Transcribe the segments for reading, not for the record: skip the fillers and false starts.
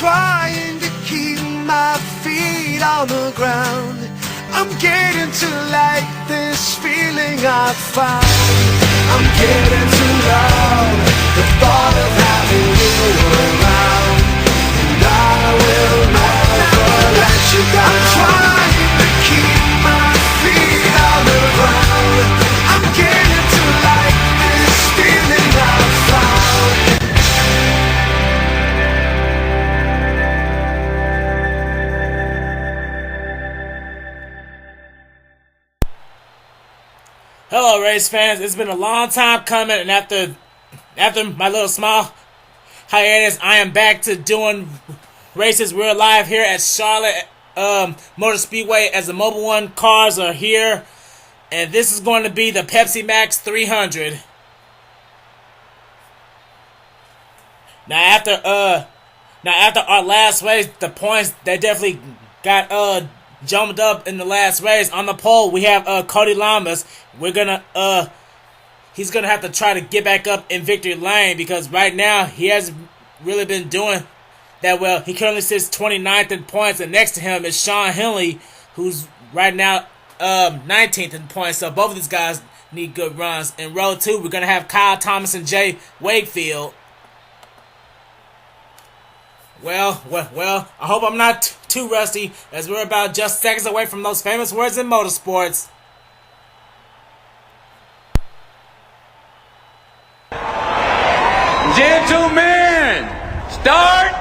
trying to keep my feet on the ground. I'm getting to like this feeling I find. I'm getting to love the thought of having you around. And I will never let you go. I'm trying to keep my feet on the ground. I'm getting to like this feeling I found. Hello, race fans. It's been a long time coming, and after my little small hiatus, I am back to doing races. We're live here at Charlotte Motor Speedway as the Mobil 1 cars are here, and this is going to be the Pepsi Max 300. Now after our last race, the points they definitely got jumped up in the last race. On the pole, we have Cody Lamas. He's gonna have to try to get back up in victory lane because right now he hasn't really been doing that well. He currently sits 29th in points, and next to him is Sean Henley, who's right now 19th in points. So both of these guys need good runs. In row 2, we're gonna have Kyle Thomas and Jay Wakefield. Well, I hope I'm not too rusty, as we're about just seconds away from those famous words in motorsports. Gentlemen, start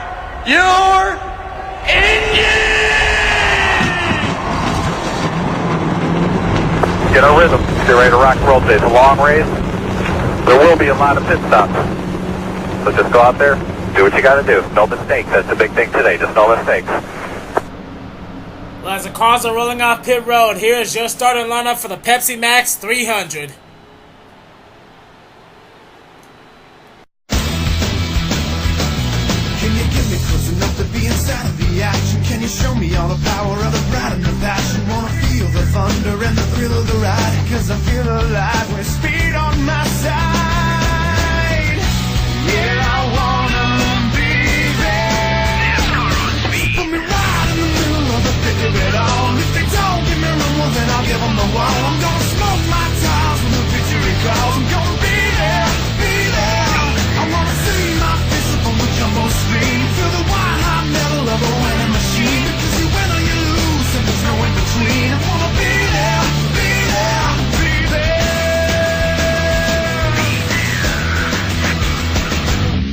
your engine! Get our rhythm. Get ready to rock and roll today. It's a long race. There will be a lot of pit stops. So just go out there, do what you got to do. No mistakes. That's the big thing today. Just no mistakes. Well, as the cars are rolling off pit road, here is your starting lineup for the Pepsi Max 300. Can you get me close enough to be inside of the action? Can you show me all the power of the pride and the passion? Wanna feel the thunder and the thrill of the ride, cause I feel alive with speed on my side. Yeah, I wanna be there. Put me right in the middle of the thick of it all. If they don't give me room, well then I'll give them the wall. I'm gonna smoke my tires when the victory calls. I'm gonna be there, be there. I wanna see my face up on the jumbo screen. Feel the white hot metal of a winning machine. Because you win or you lose and there's no in between. I wanna be there, be there, be there.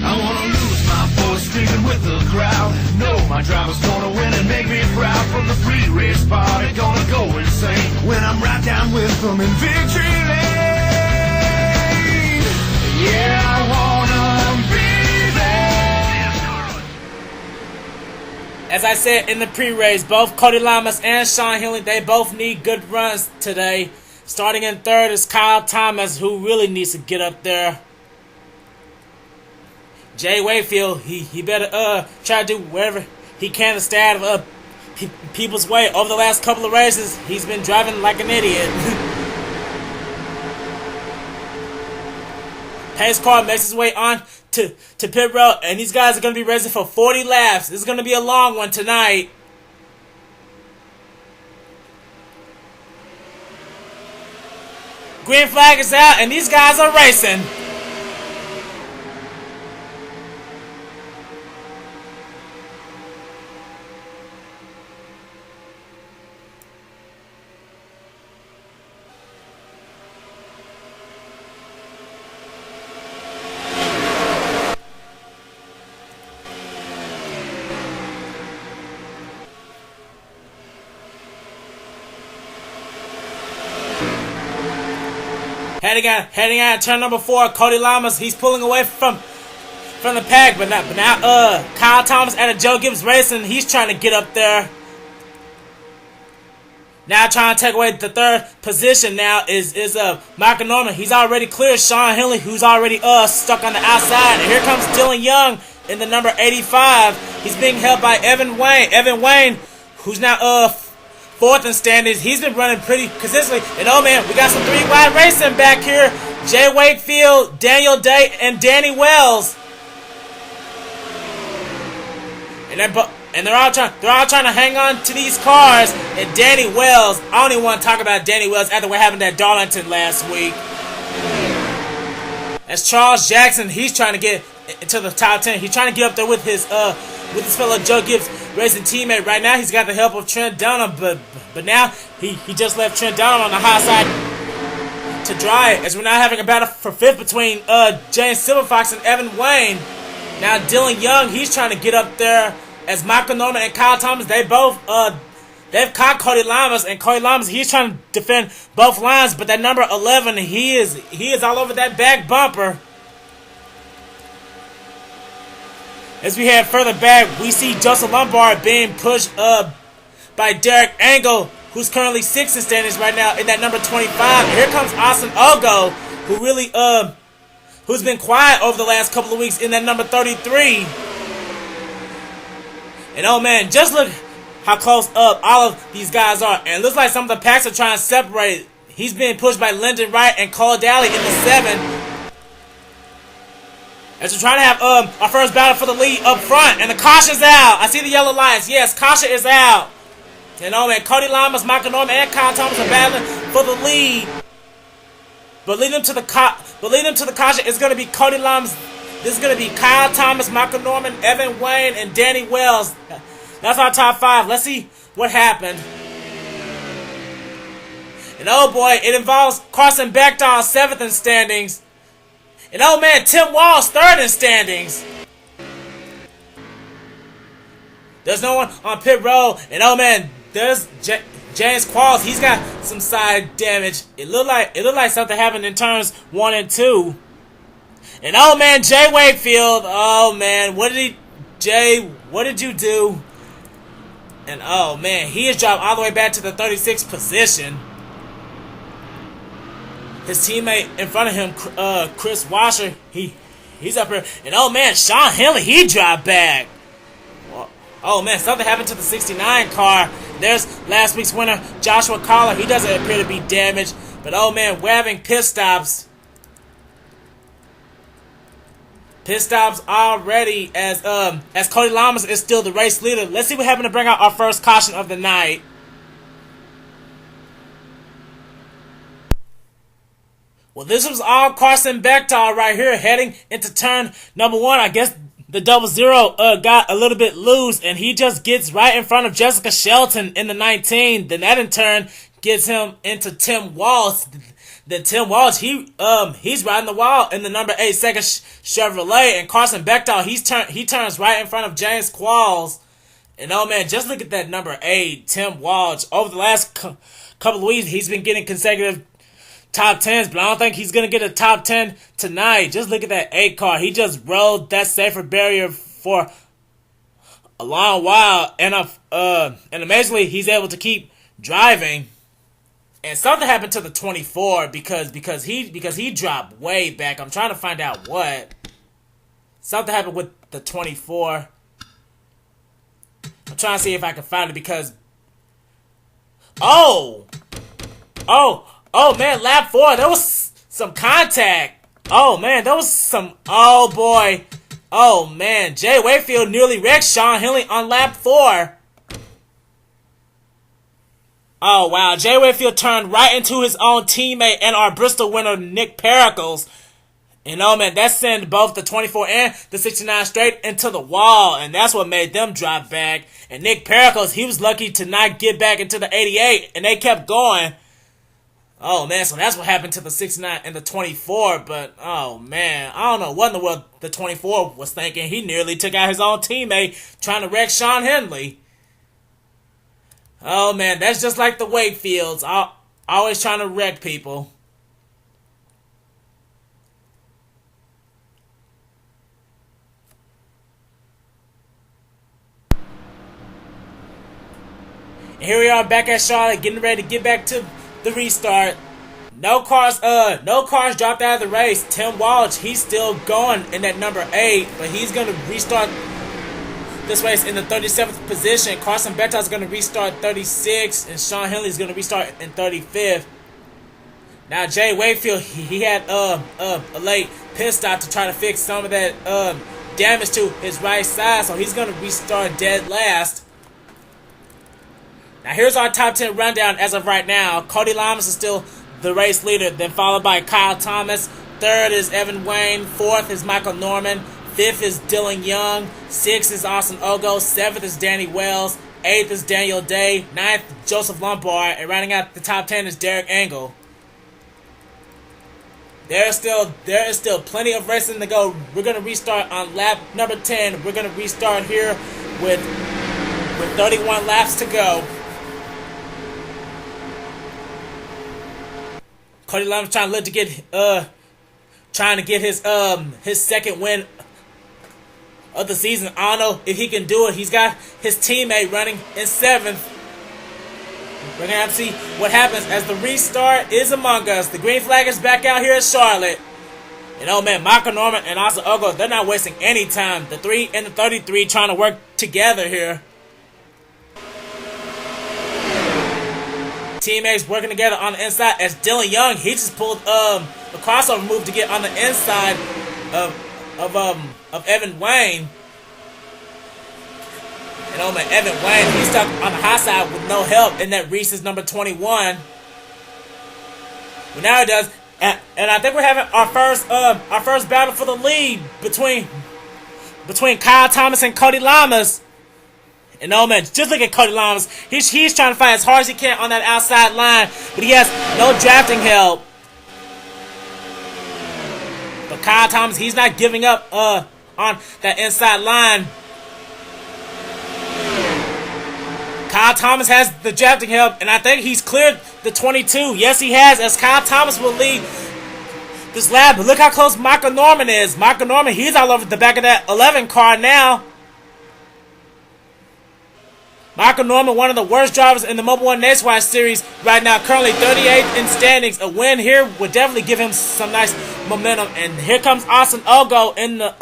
I wanna lose my voice screaming with the crowd. Know my driver's gonna win and make me proud. From the pre-race party, gonna go insane when I'm right down with them in victory lane. Yeah, I wanna be there. As I said in the pre-race, both Cody Lamas and Sean Henley, they both need good runs today. Starting in third is Kyle Thomas, who really needs to get up there. Jay Wakefield, he better try to do whatever he can to stay out of people's way. Over the last couple of races, he's been driving like an idiot. Pace car makes his way on to pit road, and these guys are going to be racing for 40 laps. This is going to be a long one tonight. Green flag is out, and these guys are racing. Heading out turn number 4, Cody Lamas, he's pulling away from the pack, but now Kyle Thomas out of Joe Gibbs Racing, he's trying to get up there. Now trying to take away the third position now is Michael Norman. He's already cleared Sean Henley, who's already stuck on the outside. And here comes Dylan Young in the number 85. He's being held by Evan Wayne. Evan Wayne, who's now fourth in standings. He's been running pretty consistently. And oh man, we got some 3-wide racing back here. Jay Wakefield, Daniel Day, and Danny Wells. And they're all trying to hang on to these cars. And Danny Wells, I don't even want to talk about Danny Wells after what happened at Darlington last week. As Charles Jackson, he's trying to get into the top 10. He's trying to get up there with his fellow Joe Gibbs racing teammate. Right now, he's got the help of Trent Dunham, but now he just left Trent Dunham on the high side to dry. As we're now having a battle for fifth between James Silverfox and Evan Wayne. Now Dillon Young, he's trying to get up there. As Michael Norman and Kyle Thomas, they've caught Cody Lamas, and Cody Lamas, he's trying to defend both lines, but that number 11, he is all over that back bumper. As we head further back, we see Joseph Lombard being pushed by Derek Engel, who's currently 6th in standings right now in that number 25. And here comes Austin Ogo, who's been quiet over the last couple of weeks in that number 33. And oh man, just look how close up all of these guys are. And it looks like some of the packs are trying to separate. He's being pushed by Lyndon Wright and Cole Dalley in the 7. As we're trying to have our first battle for the lead up front. And the caution's out. I see the yellow lights. Yes, caution is out. And oh man, Cody Lamas, Michael Norman, and Kyle Thomas are battling for the lead. But leading them to the caution is going to be Cody Lamas. This is going to be Kyle Thomas, Michael Norman, Evan Wayne, and Danny Wells. That's our top 5. Let's see what happened. And oh boy, it involves Carson Beightol, 7th in standings. And oh man, Tim Walsh, 3rd in standings. There's no one on pit road. And oh man, there's James Qualls. He's got some side damage. It looked like something happened in turns 1 and 2. And oh man, Jay Wakefield, oh man, what did you do? And oh man, he has dropped all the way back to the 36th position. His teammate in front of him, Kris Wascher, he's up here. And oh man, Sean Henley, he dropped back. Oh man, something happened to the 69 car. There's last week's winner, Joshua Collar. He doesn't appear to be damaged. But oh man, we're having pit stops. Pit stops already as Cody Lamas is still the race leader. Let's see what happened to bring out our first caution of the night. Well, this was all Carson Beightol right here heading into turn number 1. I guess the 00 got a little bit loose and he just gets right in front of Jessica Shelton in the 19. Then that in turn gets him into Tim Walsh. Then Tim Walsh, he's riding the wall in the number 8 second Chevrolet, and Carson Beightol, he turns right in front of James Qualls. And oh man, just look at that number 8, Tim Walsh. Over the last couple of weeks, he's been getting consecutive top 10s, but I don't think he's gonna get a top 10 tonight. Just look at that 8 car. He just rode that safer barrier for a long while, and amazingly, he's able to keep driving. And something happened to the 24 because he dropped way back. I'm trying to find out what. Something happened with the 24. I'm trying to see if I can find it because. Oh man, lap 4. There was some contact. Oh man, there was some. Oh boy. Oh man, Jay Wakefield nearly wrecked Sean Henley on lap 4. Oh, wow. Jay Wakefield turned right into his own teammate and our Bristol winner, Nick Pericles. And oh, man, that sent both the 24 and the 69 straight into the wall. And that's what made them drop back. And Nick Pericles, he was lucky to not get back into the 88. And they kept going. Oh, man, so that's what happened to the 69 and the 24. But, oh, man, I don't know what in the world the 24 was thinking. He nearly took out his own teammate trying to wreck Sean Henley. Oh, man, that's just like the Wakefields. Always trying to wreck people. And here we are back at Charlotte, getting ready to get back to the restart. No cars dropped out of the race. Tim Walch, he's still going in that number 8, but he's going to restart this race in the 37th position. Carson Beightol is going to restart 36th, and Sean Henley is going to restart in 35th. Now Jay Wakefield, he had a late pit stop to try to fix some of that damage to his right side, so he's going to restart dead last. Now here's our top 10 rundown as of right now. Cody Lamas is still the race leader, then followed by Kyle Thomas. Third is Evan Wayne. Fourth is Michael Norman. Fifth is Dylan Young. Sixth is Austin Ogo. Seventh is Danny Wells. Eighth is Daniel Day. Ninth, Joseph Lombard. And rounding out the top 10 is Derek Engel. There is still plenty of racing to go. We're going to restart on lap number 10. We're going to restart here with 31 laps to go. Cody Lamas trying to get his second win of the season. I don't know if he can do it. He's got his teammate running in 7th. We're going to have to see what happens as the restart is among us. The green flag is back out here at Charlotte. And oh man, Michael Norman and Austin Ogo, they're not wasting any time. The 3 and the 33 trying to work together here. Teammates working together on the inside as Dylan Young, he just pulled a crossover move to get on the inside of Evan Wayne. And oh man, Evan Wayne, he's stuck on the high side with no help in that Reese's number 21. But now it does, and I think we're having our first battle for the lead between Kyle Thomas and Cody Lamas. And oh man, just look at Cody Lamas. He's trying to fight as hard as he can on that outside line, but he has no drafting help. But Kyle Thomas, he's not giving up on that inside line. Kyle Thomas has the drafting help, and I think he's cleared the 22. Yes, he has, as Kyle Thomas will lead this lap. But look how close Michael Norman is. Michael Norman, he's all over the back of that 11 car now. Michael Norman, one of the worst drivers in the Mobil 1 Nationwide Series right now, currently 38th in standings. A win here would definitely give him some nice momentum. And here comes Austin Ogo in the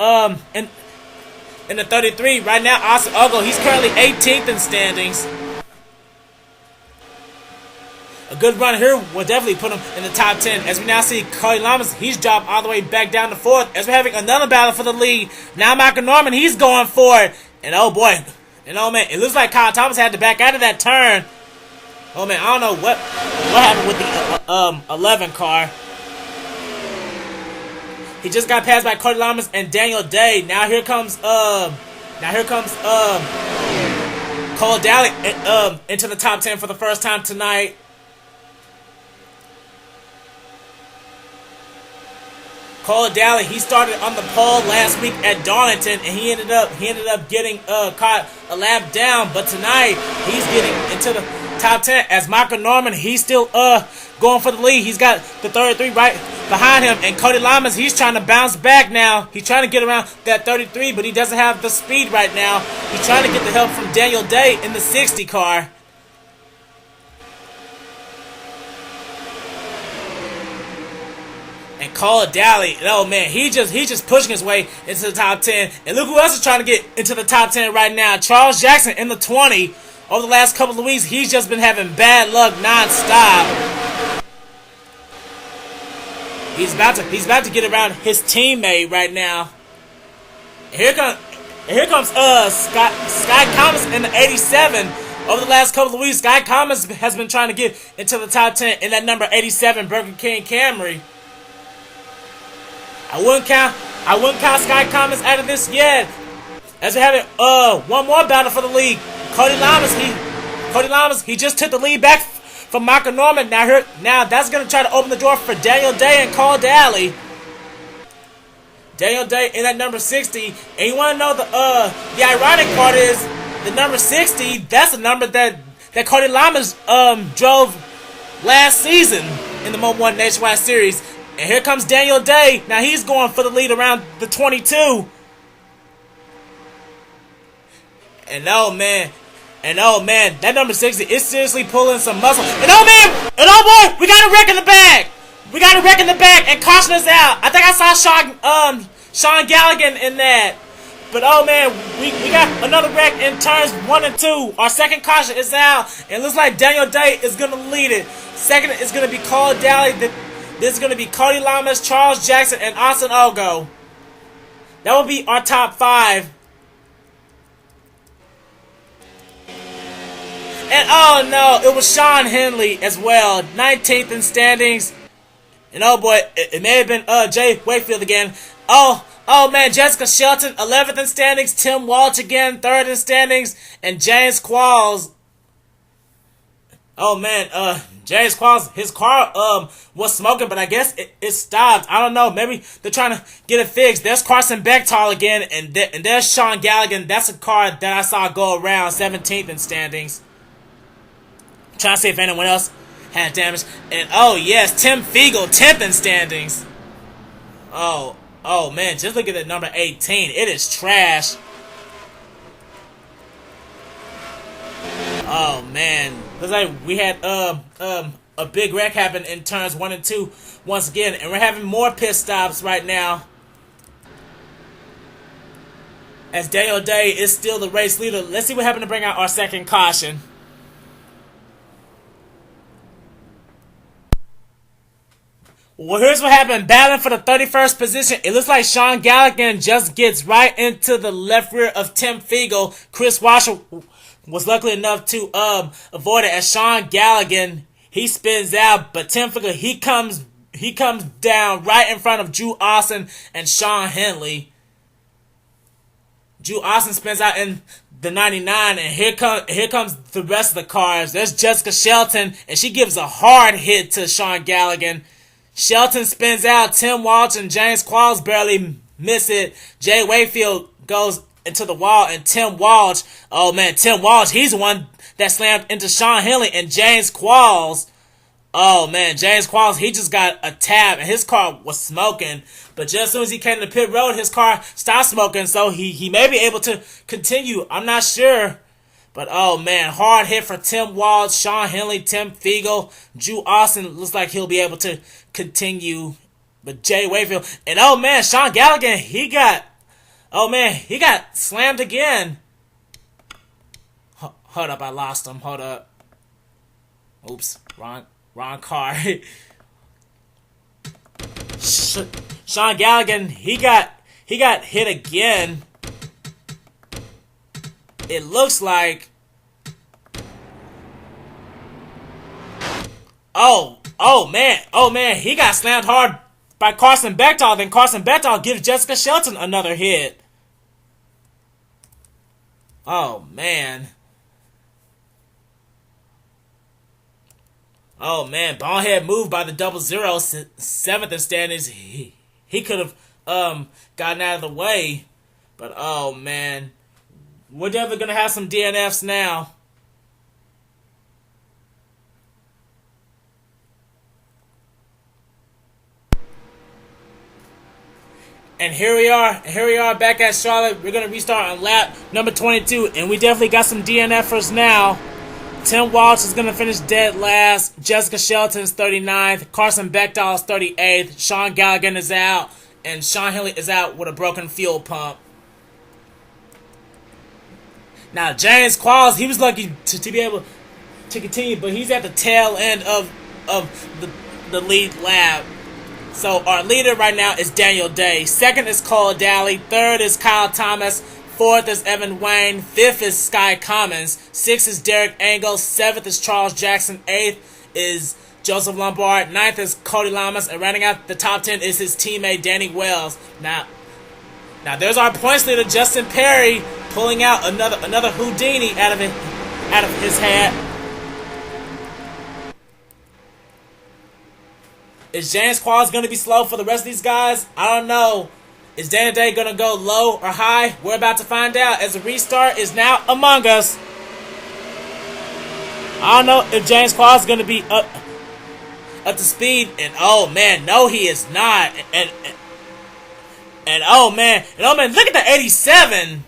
33. Right now, Austin Ogo, he's currently 18th in standings. A good run here will definitely put him in the top 10. As we now see Cody Lamas, he's dropped all the way back down to 4th. As we're having another battle for the lead. Now Michael Norman, he's going for it. And oh boy. And oh man, it looks like Kyle Thomas had to back out of that turn. Oh man, I don't know what happened with the 11 car. He just got passed by Cody Lamas and Daniel Day. Now here comes Cole Dalley into the top 10 for the first time tonight. Cole Dalley, he started on the pole last week at Darlington, and he ended up getting caught a lap down. But tonight he's getting into the top 10 as Michael Norman, he's still going for the lead. He's got the 33 right behind him, and Cody Lamas, he's trying to bounce back now. He's trying to get around that 33, but he doesn't have the speed right now. He's trying to get the help from Daniel Day in the 60 car. And Cole Dalley, oh man, he just pushing his way into the top 10. And look who else is trying to get into the top 10 right now. Charles Jackson in the 20. Over the last couple of weeks, he's just been having bad luck non-stop. He's about to get around his teammate right now. And here comes Sky Thomas in the 87. Over the last couple of weeks, Sky Thomas has been trying to get into the top 10 in that number 87 Burger King Camry. I wouldn't count Sky Thomas out of this yet. As we're having one more battle for the lead. Cody Lamas, he just took the lead back from Michael Norman. Now that's gonna try to open the door for Daniel Day and Cole Dalley. Daniel Day in that number 60. And you wanna know the ironic part is the number 60, that's the number that Cody Lamas drove last season in the Mobil 1 Nationwide Series. And here comes Daniel Day. Now he's going for the lead around the 22. And oh man, that number 60 is seriously pulling some muscle. And oh man, and oh boy, we got a wreck in the back. And caution is out. I think I saw Sean Galligan in that. But oh man, we got another wreck in turns 1 and 2. Our second caution is out. And it looks like Daniel Day is going to lead it. Second is going to be Cole Dalley. This is going to be Cody Lamas, Charles Jackson, and Austin Ogo. That would be our top 5. And oh no, it was Sean Henley as well, 19th in standings. And oh boy, it may have been Jay Wakefield again. Oh man, Jessica Shelton, 11th in standings. Tim Walch again, 3rd in standings. And James Qualls. Oh man, James Qualls, his car was smoking, but I guess it stopped. I don't know, maybe they're trying to get it fixed. There's Carson Beightol again, and there's Sean Galligan. That's a car that I saw go around, 17th in standings. Trying to see if anyone else had damage. And oh yes, Tim Fiegel, 10th in standings. Oh man, just look at that number 18. It is trash. Oh man, looks like we had a big wreck happen in turns 1 and 2 once again, and we're having more pit stops right now. As Daniel Day is still the race leader. Let's see what happened to bring out our second caution. Well, here's what happened. Battling for the 31st position. It looks like Sean Galligan just gets right into the left rear of Tim Fiegel. Kris Wascher was lucky enough to avoid it as Sean Galligan, he spins out, but Tim Fiegel, he comes down right in front of Drew Austin and Sean Henley. Drew Austin spins out in the 99, and here comes the rest of the cars. There's Jessica Shelton, and she gives a hard hit to Sean Galligan. Shelton spins out. Tim Walch and James Qualls barely miss it. Jay Wakefield goes into the wall, and Tim Walch, oh man, Tim Walch, he's the one that slammed into Sean Henley. And James Qualls, oh man, James Qualls, he just got a tab, and his car was smoking. But just as soon as he came to pit road, his car stopped smoking, so he may be able to continue. I'm not sure. But oh man, hard hit for Tim Walsh, Sean Henley, Tim Fiegel, Drew Austin looks like he'll be able to continue. But Jay Wakefield, and oh man, Sean Galligan, he got slammed again. Hold up, I lost him. Hold up. Oops, wrong car. Sean Galligan, he got hit again. It looks like, oh man, he got slammed hard by Carson Beightol. Then Carson Beightol gives Jessica Shelton another hit. Oh man, bonehead move by the 00, 7th in standings. He could have gotten out of the way, but oh man. We're definitely going to have some DNFs now. And here we are back at Charlotte. We're going to restart on lap number 22. And we definitely got some DNFers now. Tim Walsh is going to finish dead last. Jessica Shelton's 39th. Carson Beightol's 38th. Sean Galligan is out. And Sean Henley is out with a broken fuel pump. Now, James Qualls, he was lucky to be able to continue, but he's at the tail end of the lead lap. So our leader right now is Daniel Day. 2nd is Cole Dalley. 3rd is Kyle Thomas. 4th is Evan Wayne. 5th is Sky Commons. 6th is Derek Engel. 7th is Charles Jackson. 8th is Joseph Lombard. 9th is Cody Lamas. And rounding out the top 10 is his teammate Danny Wells. Now there's our points leader, Justin Perry, pulling out another Houdini out of his hat. Is James Qualls going to be slow for the rest of these guys? I don't know. Is Daniel Day going to go low or high? We're about to find out as the restart is now among us. I don't know if James Qualls is going to be up to speed. And oh man, no he is not. And oh man, look at the 87.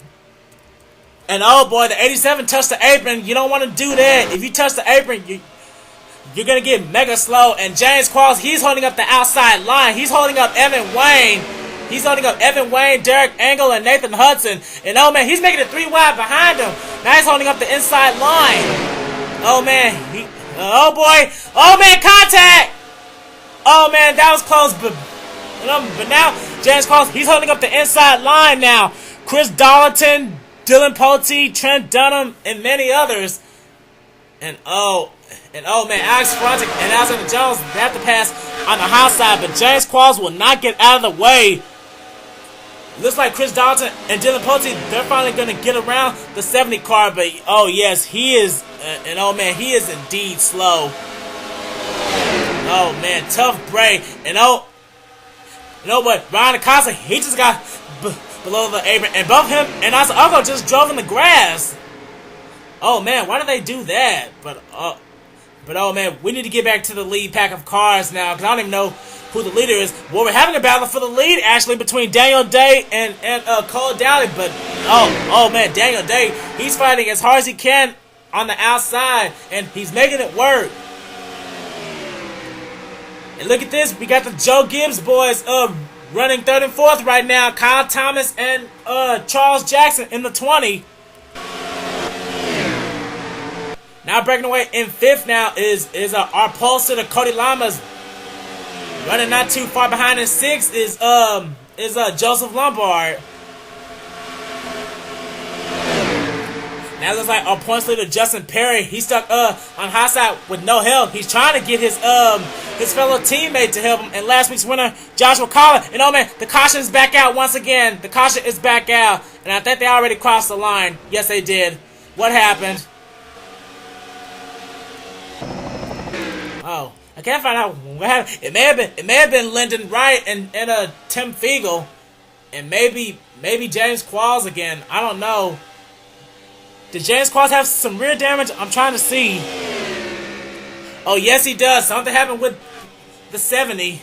And oh boy, the 87 touched the apron. You don't want to do that. If you touch the apron, you're going to get mega slow. And James Qualls, he's holding up the outside line. He's holding up Evan Wayne. He's holding up Evan Wayne, Derek Engel, and Nathan Hudson. And oh man, he's making it 3 wide behind him. Now he's holding up the inside line. Oh man, oh boy. Oh man, contact. Oh man, that was close. But But now, James Qualls, he's holding up the inside line now. Chris Darlington, Dillon Poteet, Trent Dunham, and many others. And man, Alex Ferranti and Alexander Jones, they have to pass on the high side, but James Qualls will not get out of the way. Looks like Chris Darlington and Dillon Poteet, they're finally going to get around the 70 car, but oh yes, he is, he is indeed slow. Oh man, tough break. And Ryan Acosta, he just got below the apron, and both him and Austin Ogo just drove in the grass. Oh man, why did they do that? But oh man, we need to get back to the lead pack of cars now, because I don't even know who the leader is. Well, we're having a battle for the lead actually between Daniel Day and Cole Dalley, but oh man, Daniel Day, he's fighting as hard as he can on the outside, and he's making it work. And look at this, we got the Joe Gibbs boys running 3rd and 4th right now. Kyle Thomas and Charles Jackson in the 20. Now breaking away in 5th now is our pole sitter Cody Lamas. Running not too far behind in 6th is Joseph Lombard. Now it looks like our points leader Justin Perry, he's stuck on high side with no help. He's trying to get his fellow teammate to help him. And last week's winner, Joshua Collin. And oh man, the caution is back out once again. The caution is back out. And I think they already crossed the line. Yes, they did. What happened? Oh, I can't find out what happened. It may have been Lyndon Wright and Tim Fiegel, and maybe James Qualls again. I don't know. Did James Qualls have some rear damage? I'm trying to see. Oh yes, he does. Something happened with the 70.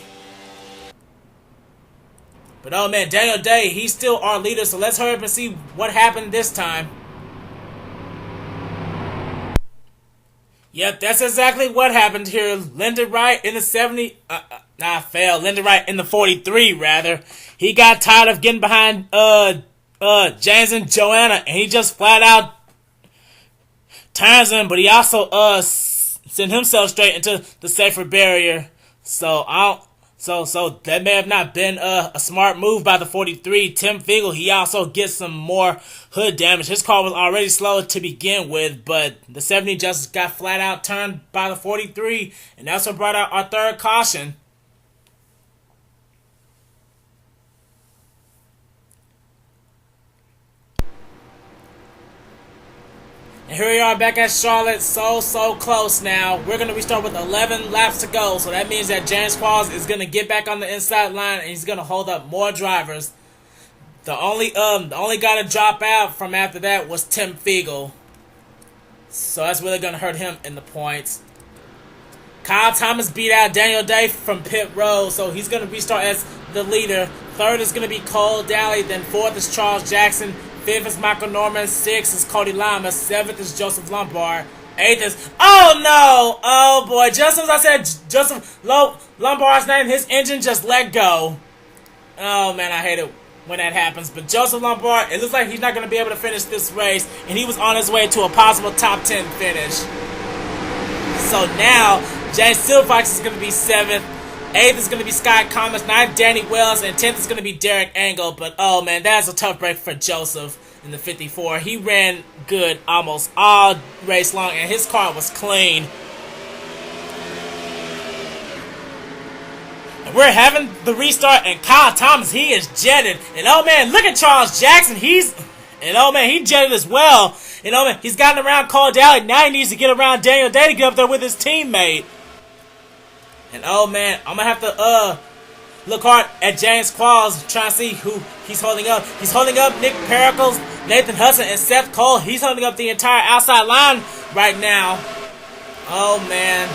But oh man, Daniel Day, he's still our leader. So let's hurry up and see what happened this time. Yep, that's exactly what happened here. Lyndon Wright in the 70. Lyndon Wright in the 43, rather. He got tired of getting behind James and Joanna, and he just flat out turns him, but he also sent himself straight into the safer barrier. So that may have not been a smart move by the 43. Tim Fiegel, he also gets some more hood damage. His car was already slow to begin with, but the 70 just got flat out turned by the 43, and that's what brought out our 3rd caution. And here we are back at Charlotte, so close now. We're going to restart with 11 laps to go, so that means that James Qualls is going to get back on the inside line, and he's going to hold up more drivers. The only guy to drop out from after that was Tim Fiegel. So that's really going to hurt him in the points. Kyle Thomas beat out Daniel Day from pit road, so he's going to restart as the leader. 3rd is going to be Cole Dalley, then 4th is Charles Jackson. 5th is Michael Norman, 6th is Cody Lamas, 7th is Joseph Lombard, 8th is, oh no, oh boy, just as I said Joseph Lombard's name, his engine just let go. Oh man, I hate it when that happens, but Joseph Lombard, it looks like he's not going to be able to finish this race, and he was on his way to a possible top 10 finish. So now, James Silverfox is going to be 7th, 8th is going to be Scott Thomas, 9th Danny Wells, and 10th is going to be Derek Engel. But oh man, that's a tough break for Joseph in the 54. He ran good almost all race long, and his car was clean. And we're having the restart, and Kyle Thomas, he is jetted. And oh man, look at Charles Jackson. He jetted as well. And oh man, he's gotten around Cole Dalley. Now he needs to get around Daniel Day to get up there with his teammate. And oh man, I'm gonna have to look hard at James Qualls, trying to see who he's holding up. He's holding up Nick Pericles, Nathan Hudson, and Seth Cole. He's holding up the entire outside line right now. Oh man.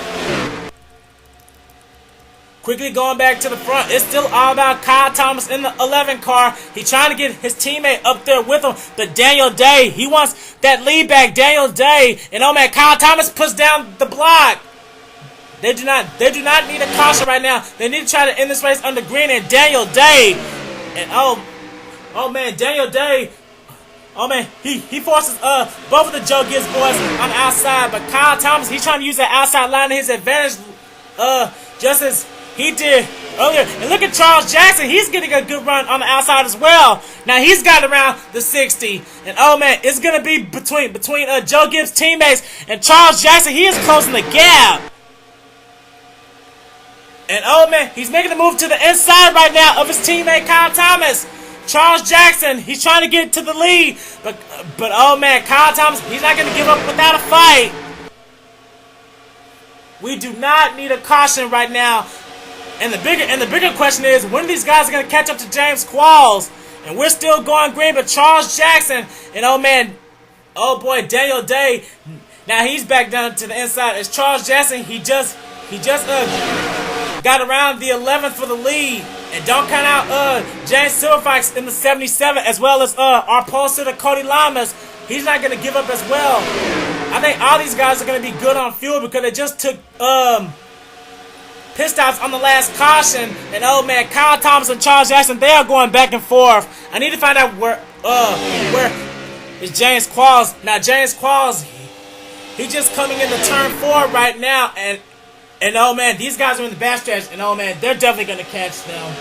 Quickly going back to the front. It's still all about Kyle Thomas in the 11 car. He's trying to get his teammate up there with him. But Daniel Day, he wants that lead back. Daniel Day. And oh man, Kyle Thomas puts down the block. They do not need a caution right now. They need to try to end this race under green. And Daniel Day, and oh man, Daniel Day, oh man, he forces both of the Joe Gibbs boys on the outside. But Kyle Thomas, he's trying to use that outside line to his advantage, just as he did earlier. And look at Charles Jackson. He's getting a good run on the outside as well. Now he's got around the 60. And oh man, it's going to be between Joe Gibbs' teammates and Charles Jackson. He is closing the gap. And oh man, he's making the move to the inside right now of his teammate Kyle Thomas. Charles Jackson, he's trying to get to the lead. But oh man, Kyle Thomas, he's not going to give up without a fight. We do not need a caution right now. And the bigger question is, when are these guys going to catch up to James Qualls? And we're still going green, but Charles Jackson and oh man, oh boy, Daniel Day. Now he's back down to the inside. It's Charles Jackson. He just got around the 11th for the lead. And don't count out James Silverfox in the 77, as well as our pole sitter Cody Lamas. He's not going to give up as well. I think all these guys are going to be good on fuel because they just took pit stops on the last caution. And oh man, Kyle Thomas and Charles Jackson, they are going back and forth. I need to find out where is James Qualls. Now James Qualls, he's just coming into turn 4 right now, and oh man, these guys are in the backstretch, and oh man, they're definitely gonna catch them.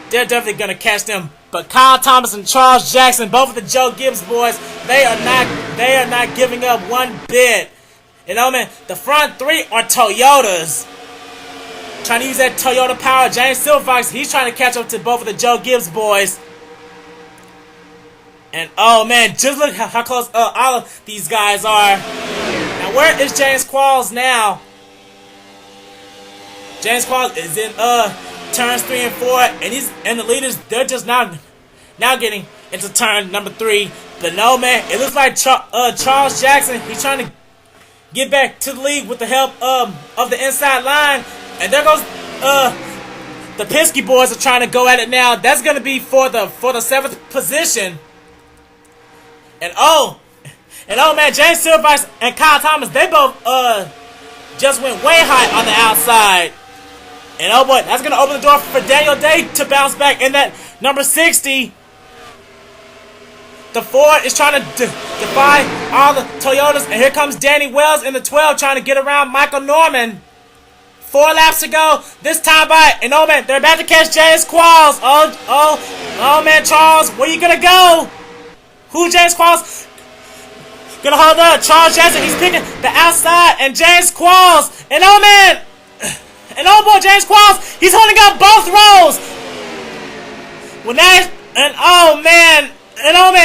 They're definitely gonna catch them. But Kyle Thomas and Charles Jackson, both of the Joe Gibbs boys, they are not giving up one bit. And oh man, the front 3 are Toyotas. Trying to use that Toyota power. James Silverfox, he's trying to catch up to both of the Joe Gibbs boys. And oh man, just look how close all of these guys are. Now where is James Qualls now? James Qualls is in turns 3 and 4, and the leaders, they're just now getting into turn number 3. But no man, it looks like Charles Jackson, he's trying to get back to the lead with the help of the inside line. And there goes the Penske boys are trying to go at it now. That's gonna be for the 7th position. And oh man, James Silverfox and Kyle Thomas, they both just went way high on the outside. And oh boy, that's gonna open the door for Daniel Day to bounce back in that number 60. The 4 is trying to defy all the Toyotas, and here comes Danny Wells in the 12 trying to get around Michael Norman. 4 laps to go, this time by, and oh man, they're about to catch James Qualls. Oh man, Charles, where you gonna go? Who James Qualls gonna hold up? Charles Jackson, he's picking the outside, and James Qualls, and oh man, and oh boy, James Qualls, he's holding up both rows. Well now, and oh man,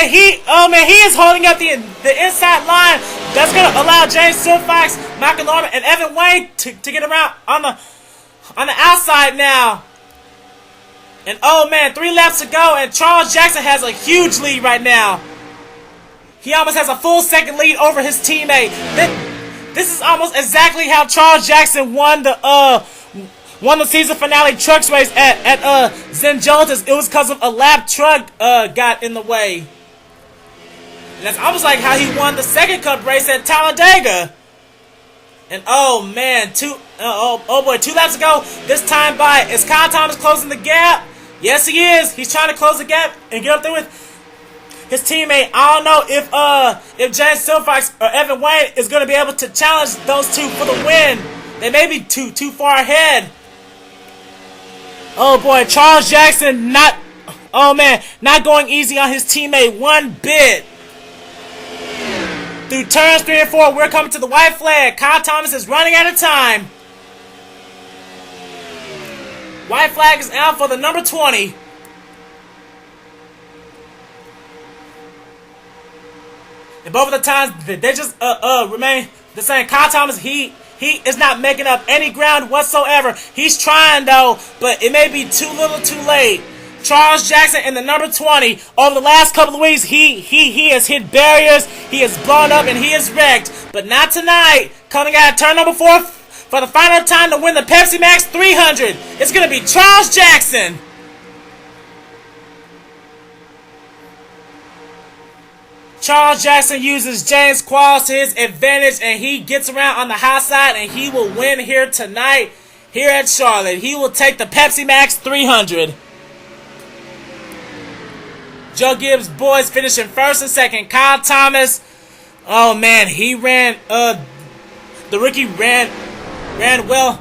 he is holding up the inside line. That's gonna allow James Silverfox, Michael Norman, and Evan Wayne to get around on the outside now. And oh man, 3 laps to go, and Charles Jackson has a huge lead right now. He almost has a full second lead over his teammate. This is almost exactly how Charles Jackson won the season finale trucks race at Zenjotas. It was because of a lap truck got in the way. And that's almost like how he won the second cup race at Talladega. And oh man, 2 laps ago, this time by, is Kyle Thomas closing the gap? Yes he is. He's trying to close the gap and get up there with his teammate. I don't know if James Silverfox or Evan Wayne is going to be able to challenge those two for the win. They may be too far ahead. Oh boy, Charles Jackson not going easy on his teammate one bit. Through turns 3 and 4, we're coming to the white flag. Kyle Thomas is running out of time. White flag is out for the number 20. And both of the times they just remain the same. Kyle Thomas, he is not making up any ground whatsoever. He's trying though, but it may be too little too late. Charles Jackson in the number 20, over the last couple of weeks, he has hit barriers, he has blown up, and he is wrecked. But not tonight. Coming out of turn number 4 for the final time to win the Pepsi Max 300. It's going to be Charles Jackson. Charles Jackson uses James Qualls to his advantage, and he gets around on the high side, and he will win here tonight, here at Charlotte. He will take the Pepsi Max 300. Joe Gibbs boys finishing first and second. Kyle Thomas, oh man, he ran, the rookie ran well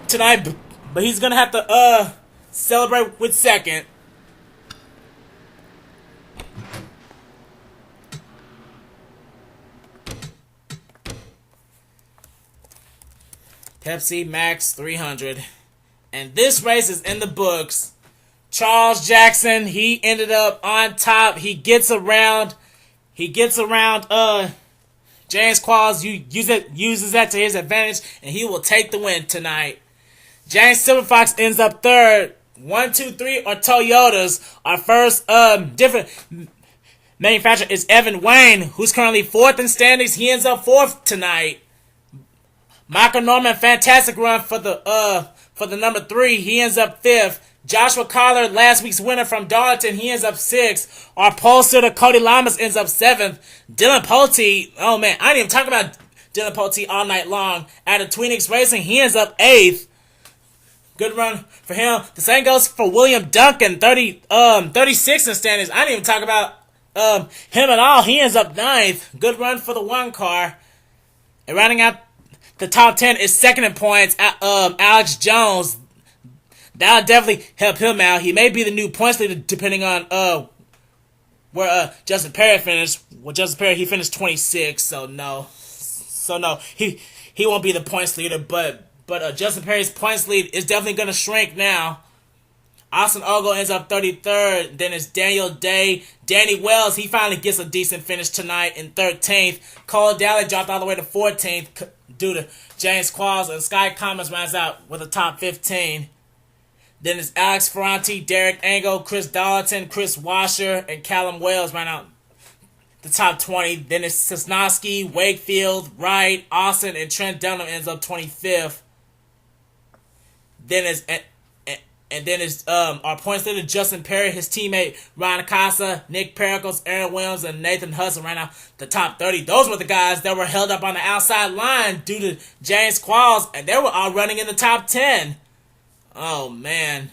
tonight, but he's gonna have to celebrate with second. Pepsi Max 300. And this race is in the books. Charles Jackson, he ended up on top. He gets around James Qualls. Uses that to his advantage, and he will take the win tonight. James Silverfox ends up third. 1, 2, 3 are Toyotas. Our first different manufacturer is Evan Wayne, who's currently fourth in standings. He ends up fourth tonight. Michael Norman, fantastic run for the number 3. He ends up fifth. Joshua Collar, last week's winner from Darlington, he ends up sixth. Our pole sitter Cody Lamas ends up seventh. Dillon Poteet, oh man, I didn't even talk about Dillon Poteet all night long. Out of Tweenix Racing, he ends up eighth. Good run for him. The same goes for William Duncan, 36 in standings. I didn't even talk about him at all. He ends up ninth. Good run for the one car. And rounding out the top 10 is second in points, Alex Jones. That'll definitely help him out. He may be the new points leader depending on where Justin Perry finished. Well, Justin Perry, he finished 26, so no. He won't be the points leader, but Justin Perry's points lead is definitely going to shrink now. Austin Ogo ends up 33rd. Then it's Daniel Day. Danny Wells, he finally gets a decent finish tonight in 13th. Cole Dalley dropped all the way to 14th due to James Qualls, and Sky Commons rounds out with a top 15. Then it's Alex Ferranti, Derek Engel, Chris Darlington, Kris Wascher, and Callum Wells round out the top 20. Then it's Sosnowski, Wakefield, Wright, Austin, and Trent Dunham ends up 25th. Then it's our points leader Justin Perry, his teammate Ryan Acosta, Nick Pericles, Aaron Williams, and Nathan Hudson ran out the top 30. Those were the guys that were held up on the outside line due to James Qualls, and they were all running in the top 10. Oh man.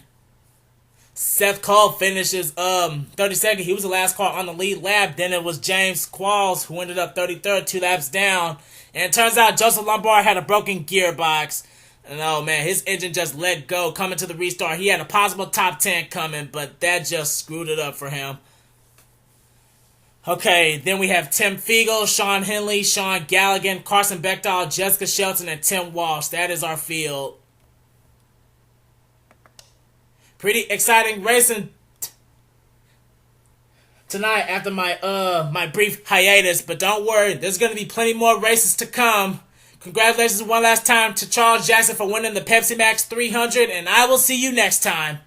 Seth Cole finishes 32nd. He was the last car on the lead lap. Then it was James Qualls who ended up 33rd, 2 laps down. And it turns out Joseph Lombard had a broken gearbox. And oh man, his engine just let go coming to the restart. He had a possible top 10 coming, but that just screwed it up for him. Okay, then we have Tim Fiegel, Sean Henley, Sean Galligan, Carson Beightol, Jessica Shelton, and Tim Walch. That is our field. Pretty exciting racing tonight after my brief hiatus, but don't worry, there's going to be plenty more races to come. Congratulations one last time to Charles Jackson for winning the Pepsi Max 300, and I will see you next time.